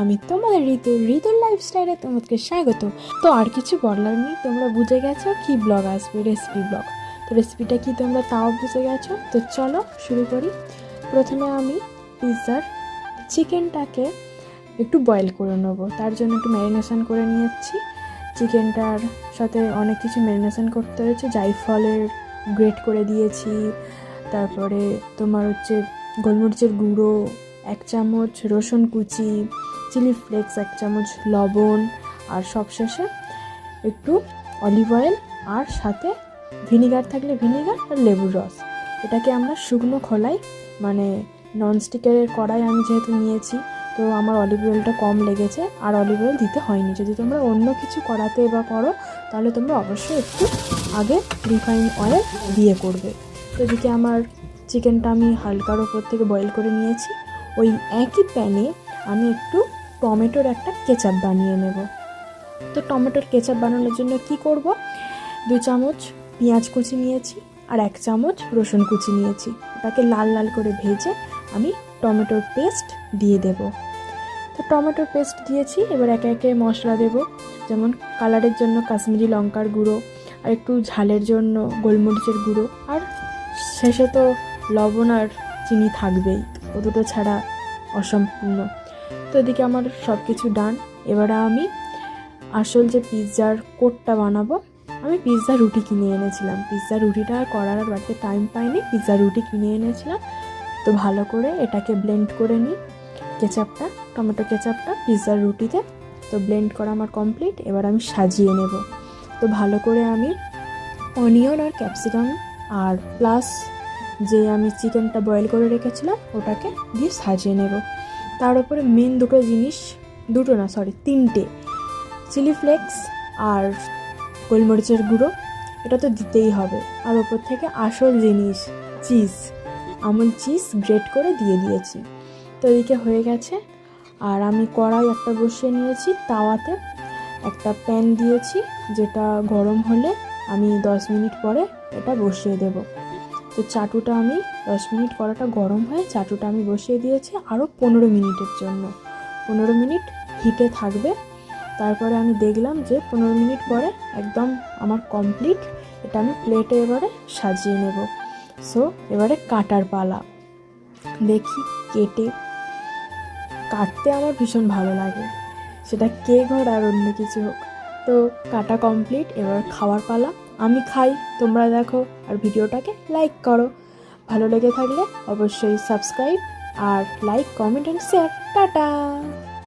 আমি তোমাদের ঋতুর লাইফস্টাইলে তোমাদেরকে স্বাগত। তো আর কিছু বলার নেই, তোমরা বুঝে গেছো কি ব্লগ আসবে, রেসিপি ব্লগ। তো রেসিপিটা কি তোমরা তাও বুঝে গেছো। তো চলো শুরু করি। প্রথমে আমি পিৎজার চিকেনটাকে একটু বয়েল করে নেবো, তার জন্য একটু ম্যারিনেশন করে নিয়েছি। চিকেনটার সাথে অনেক কিছু ম্যারিনেশন করতে হয়েছে, জায়ফলের গ্রেট করে দিয়েছি, তারপরে তোমার হচ্ছে গোলমরিচের গুঁড়ো 1 চামচ, রসুন কুচি, চিলি ফ্লেক্স 1 চামচ, লবণ, আর সবশেষে একটু অলিভ অয়েল, আর সাথে ভিনিগার থাকলে ভিনিগার আর লেবুর রস। এটাকে আমরা শুকনো খোলাই মানে ননস্টিকের কড়াই আমি যেহেতু নিয়েছি, তো আমার অলিভ অয়েলটা কম লেগেছে, আর অলিভ অয়েল দিতে হয়নি। যদি তোমরা অন্য কিছু করাতে বা করো তাহলে তোমরা অবশ্যই একটু আগে রিফাইন অয়েল দিয়ে করবে। তো এদিকে আমার চিকেনটা আমি হালকার ওপর থেকে বয়েল করে নিয়েছি। ওই একই প্যানে আমি একটু টমেটোর একটা কেচাপ বানিয়ে নেব। তো টমেটোর কেচাপ বানানোর জন্য কি করব, 2 চামচ পেঁয়াজ কুচি নিয়েছি আর 1 চামচ রসুন কুচি নিয়েছি। ওটাকে লাল লাল করে ভেজে আমি টমেটোর পেস্ট দিয়ে দেব। তো টমেটোর পেস্ট দিয়েছি, এবার একে একে মশলা দেব। যেমন কালারের জন্য কাশ্মীরি লঙ্কার গুঁড়ো, আর একটু ঝালের জন্য গোলমরিচের গুঁড়ো, আর শেষে তো লবণ আর চিনি থাকবেই, ও দুটো ছাড়া অসম্পূর্ণ। তো এদিকে আমার সব কিছু ডান। এবারে আমি আসল যে পিৎজার কোটটা বানাবো, আমি পিৎজা রুটি কিনে এনেছিলাম। পিৎজা রুটিটা করার আর বাড়িতে টাইম পাইনি, পিৎজা রুটি কিনে এনেছিলাম। তো ভালো করে এটাকে ব্লেন্ড করে নিই, কেচাপটা, টমেটো কেচাপটা পিৎজার রুটিতে। তো ব্লেন্ড করা আমার কমপ্লিট। এবার আমি সাজিয়ে নেব। তো ভালো করে আমি অনিয়ন আর ক্যাপসিকাম আর প্লাস যে আমি চিকেনটা বয়েল করে রেখেছিলাম ওটাকে দিয়ে সাজিয়ে নেব। তার উপরে মেন তিনটে চিলি ফ্লেক্স আর গোলমরিচের গুঁড়ো, এটা তো দিতেই হবে। আর ওপর থেকে আসল জিনিস চিজ, আমুল চিজ গ্রেট করে দিয়ে দিয়েছি। তো এদিকে হয়ে গেছে। আর আমি কড়াই একটা বসিয়ে নিয়েছি, তাওয়াতে একটা প্যান দিয়েছি, যেটা গরম হলে আমি 10 মিনিট পরে এটা বসিয়ে দেব। তো চাটুটা আমি 10 মিনিট কড়াটা গরম হয়ে চাটুটা আমি বসিয়ে দিয়েছি আরও 15 মিনিটের জন্য। 15 মিনিট হিটে থাকবে। তারপরে আমি দেখলাম যে 15 মিনিট পরে একদম আমার কমপ্লিট। এটা আমি প্লেটে এবারে সাজিয়ে নেব। সো এবারে কাটার পালা। দেখি কাটতে আমার ভীষণ ভালো লাগে, সেটা কেক হোক আর অন্য কিছু হোক। তো কাটা কমপ্লিট, এবার খাওয়ার পালা। আমি খাই, তোমরা দেখো আর ভিডিওটাকে লাইক করো। ভালো লেগে থাকলে অবশ্যই সাবস্ক্রাইব আর like, comment and share. Tata.